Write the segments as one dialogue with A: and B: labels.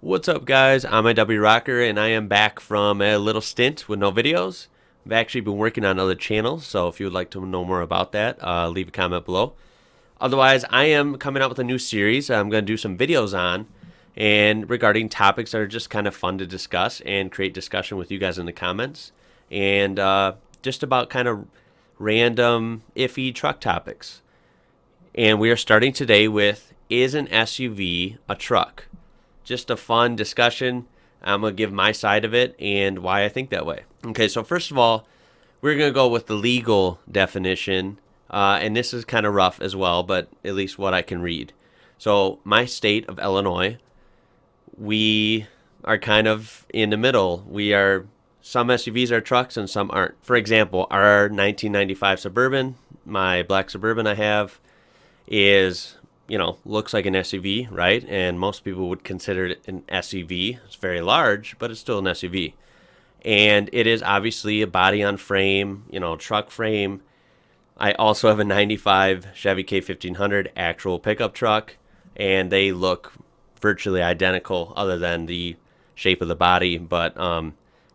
A: What's up, guys? I'm IWrocker, and I am back from a little stint with no videos. I've actually been working on other channels, so if you would like to know more about that, leave a comment below. Otherwise, I am coming out with a new series I'm going to do some videos on, and regarding topics that are just kind of fun to discuss and create discussion with you guys in the comments, and just about kind of random, iffy truck topics. And we are starting today with, is an SUV a truck? Just a fun discussion. I'm going to give my side of it and why I think that way. Okay, so first of all, we're going to go with the legal definition. And this is kind of rough as well, but at least what I can read. So my state of Illinois, we are kind of in the middle. Some SUVs are trucks and some aren't. For example, our 1995 Suburban, my black Suburban I have, is, looks like an SUV, right? And most people would consider it an SUV. It's very large, but it's still an SUV. And it is obviously a body on frame, truck frame. I also have a 95 Chevy K1500 actual pickup truck, and they look virtually identical other than the shape of the body, but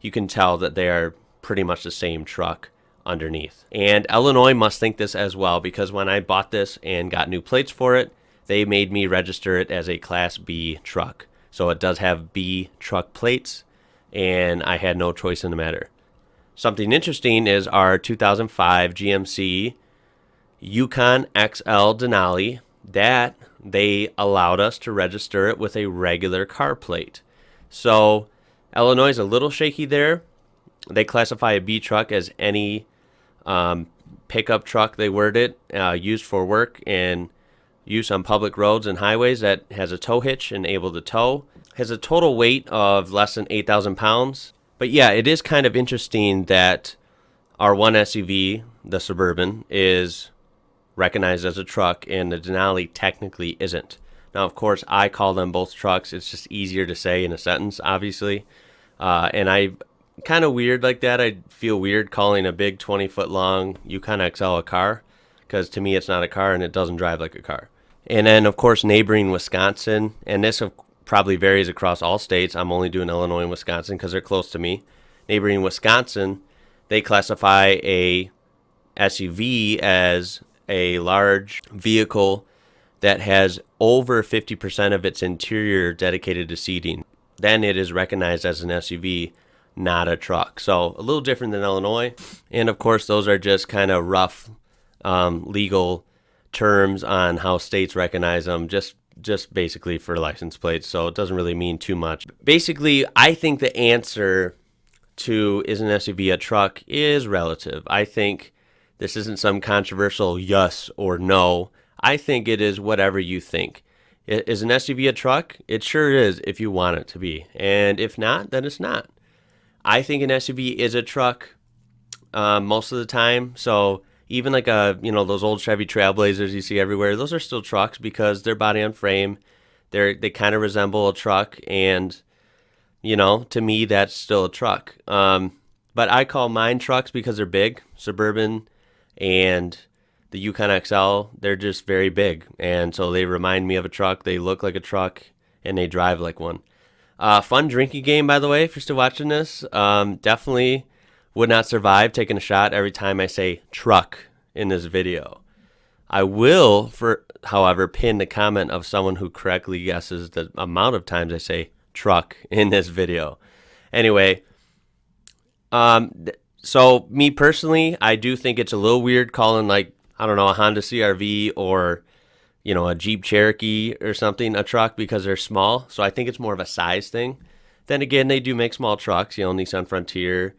A: you can tell that they are pretty much the same truck underneath. And Illinois must think this as well, because when I bought this and got new plates for it, they made me register it as a Class B truck. So it does have B truck plates, and I had no choice in the matter. Something interesting is our 2005 GMC Yukon XL Denali, that they allowed us to register it with a regular car plate. So Illinois is a little shaky there. They classify a B truck as any pickup truck, they word it, used for work and use on public roads and highways that has a tow hitch and able to tow. Has a total weight of less than 8,000 pounds. But yeah, it is kind of interesting that our one SUV, the Suburban, is recognized as a truck and the Denali technically isn't. Now, of course, I call them both trucks. It's just easier to say in a sentence, obviously. And I kind of weird like that. I feel weird calling a big 20-foot long Yukon XL a car, because to me it's not a car and it doesn't drive like a car. And then, of course, neighboring Wisconsin, and this probably varies across all states. I'm only doing Illinois and Wisconsin because they're close to me. Neighboring Wisconsin, they classify a SUV as a large vehicle that has over 50% of its interior dedicated to seating. Then it is recognized as an SUV, not a truck. So a little different than Illinois. And of course, those are just kind of rough legal terms on how states recognize them, just basically for license plates. So it doesn't really mean too much. Basically, I think the answer to is an SUV a truck is relative. I think this isn't some controversial yes or no. I think it is whatever you think. Is an SUV a truck? It sure is if you want it to be. And if not, then it's not. I think an SUV is a truck most of the time. So even like those old Chevy Trailblazers you see everywhere, those are still trucks because they're body on frame. They kind of resemble a truck, and to me that's still a truck. But I call mine trucks because they're big. Suburban and the Yukon XL, they're just very big, and so they remind me of a truck. They look like a truck, and they drive like one. Fun drinking game, by the way, if you're still watching this. Definitely would not survive taking a shot every time I say truck in this video. I will, however, pin the comment of someone who correctly guesses the amount of times I say truck in this video. Anyway, so me personally, I do think it's a little weird calling a Honda CRV or a Jeep Cherokee or something a truck because they're small. So I think it's more of a size thing. Then again, they do make small trucks, Nissan Frontier,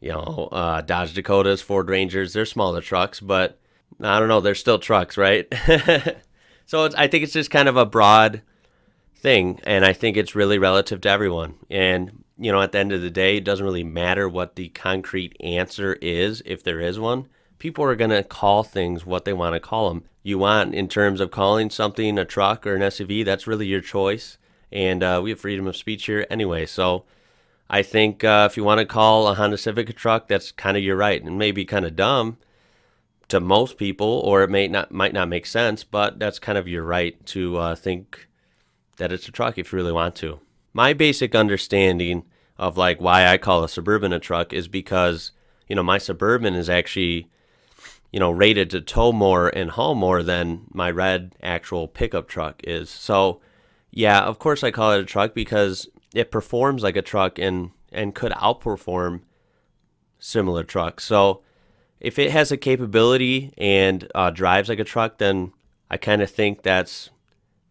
A: Dodge Dakotas, Ford Rangers. They're smaller trucks, but I don't know, they're still trucks, right? So I think it's just kind of a broad thing, and I think it's really relative to everyone. And at the end of the day, it doesn't really matter what the concrete answer is, if there is one. People are going to call things what they want to call them. You want, in terms of calling something a truck or an SUV, that's really your choice. And we have freedom of speech here anyway. So I think if you want to call a Honda Civic a truck, that's kind of your right. And maybe kind of dumb to most people, or it might not make sense, but that's kind of your right to think that it's a truck if you really want to. my basic understanding of like why I call a Suburban a truck is because, my Suburban is actually, rated to tow more and haul more than my red actual pickup truck is. So, yeah, of course I call it a truck because it performs like a truck and could outperform similar trucks. So, if it has a capability and drives like a truck, then I kind of think that's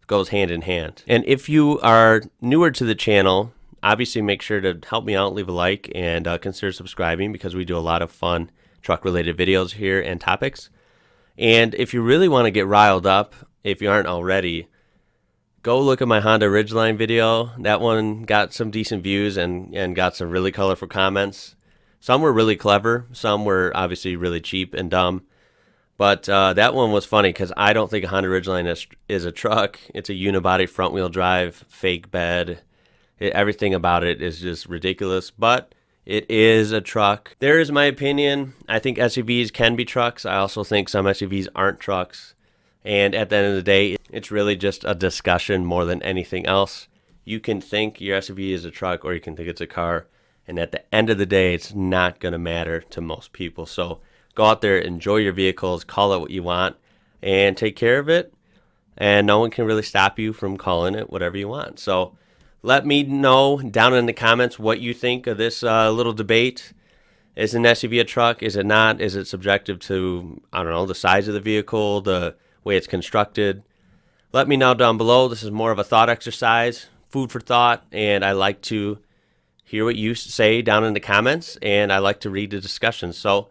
A: goes hand in hand. And if you are newer to the channel, obviously make sure to help me out, leave a like, and consider subscribing because we do a lot of fun truck related videos here and topics. And if you really want to get riled up, if you aren't already, go look at my Honda Ridgeline video. That one got some decent views and got some really colorful comments. Some were really clever, some were obviously really cheap and dumb. But that one was funny because I don't think a Honda Ridgeline is a truck. It's a unibody front wheel drive, fake bed. Everything about it is just ridiculous, but it is a truck. There is my opinion. I think SUVs can be trucks. I also think some SUVs aren't trucks. And at the end of the day, it's really just a discussion more than anything else. You can think your SUV is a truck or you can think it's a car. And at the end of the day, it's not going to matter to most people. So go out there, enjoy your vehicles, call it what you want, and take care of it. And no one can really stop you from calling it whatever you want. So let me know down in the comments what you think of this little debate. Is an SUV a truck? Is it not? Is it subjective to, I don't know, the size of the vehicle, the way it's constructed? Let me know down below. This is more of a thought exercise, food for thought, and I like to hear what you say down in the comments, and I like to read the discussion. So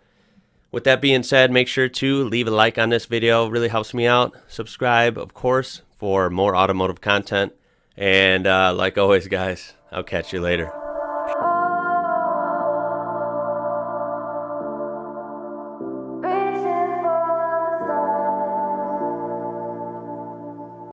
A: with that being said, make sure to leave a like on this video. It really helps me out. Subscribe, of course, for more automotive content. And like always, guys, I'll catch you later.